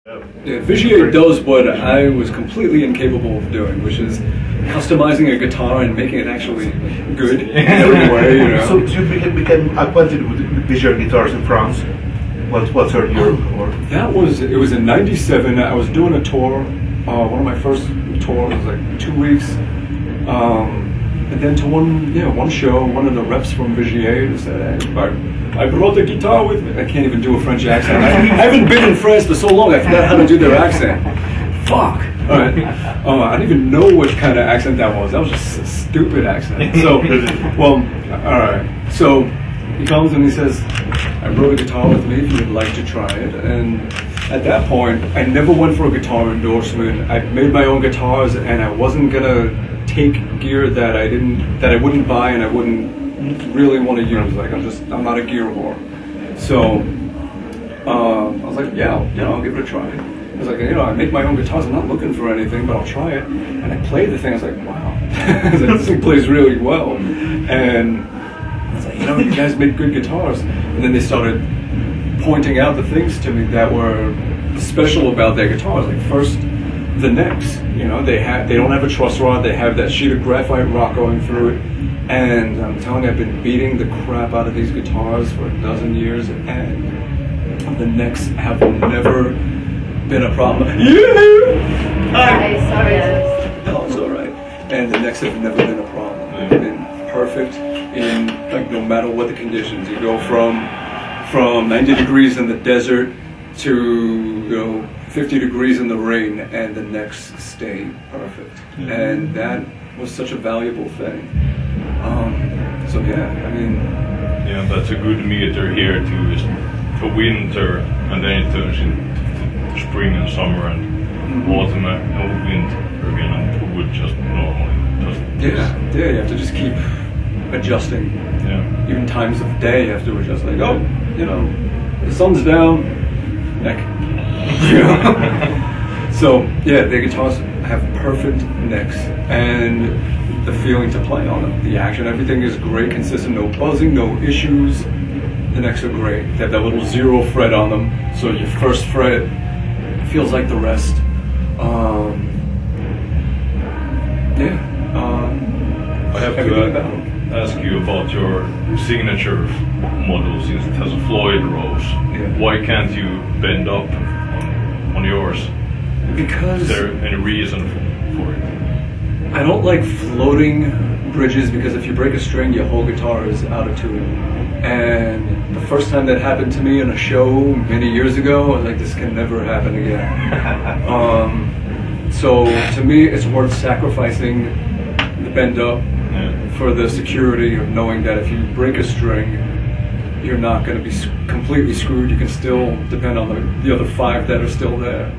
Yeah, Vigier does what I was completely incapable of doing, which is customizing a guitar and making it actually good in every way, you know. So you became acquainted with Vigier guitars in France. What's your year? It was in '97. I was doing a tour, one of my first tours, like 2 weeks. And then to one show, one of the reps from Vigier said, "Hey, I brought the guitar with me." I can't even do a French accent. I haven't been in France for so long, I forgot how to do their accent. Fuck. All right. I didn't even know what kind of accent that was. That was just a stupid accent. So, well, all right. So he comes and he says, "I brought a guitar with me if you would like to try it." And at that point, I never went for a guitar endorsement. I made my own guitars, and I wasn't gonna take gear that I wouldn't buy and I wouldn't really want to use. Like I'm not a gear whore. So I was like, I'll give it a try. I was like, I make my own guitars. I'm not looking for anything, but I'll try it. And I played the thing. I was like, wow, this thing plays really well. And I was like, you guys make good guitars. And then they started pointing out the things to me that were special about their guitars. Like first, the necks. They don't have a truss rod. They have that sheet of graphite rock going through it. And I'm telling you, I've been beating the crap out of these guitars for 12 years, and the necks have never been a problem. Hi, sorry. No, it's all right. And the necks have never been a problem. They've been perfect in no matter what the conditions. You go from 90 degrees in the desert to 50 degrees in the rain, and the necks stay perfect. And that was such a valuable thing. So yeah, I mean. Yeah, that's a good meter here too. For winter, and then it turns into spring and summer and autumn and winter again, and would just normally just. Yeah, you have to just keep adjusting. Yeah. Even times of day, you have to adjust. Like, the sun's down, neck. So yeah, the guitars have perfect necks and the feeling to play on them. The action, everything is great, consistent, no buzzing, no issues. The necks are great. They have that little 0 fret on them, so your first fret feels like the rest. I have to ask you about your signature model, since it has a Floyd rose. Yeah. Why can't you bend up on yours? Because is there any reason for it? I don't like floating bridges, because if you break a string, your whole guitar is out of tune. And the first time that happened to me in a show many years ago, I was like, this can never happen again. So to me, it's worth sacrificing the bend up for the security of knowing that if you break a string, you're not going to be completely screwed. You can still depend on the other 5 that are still there.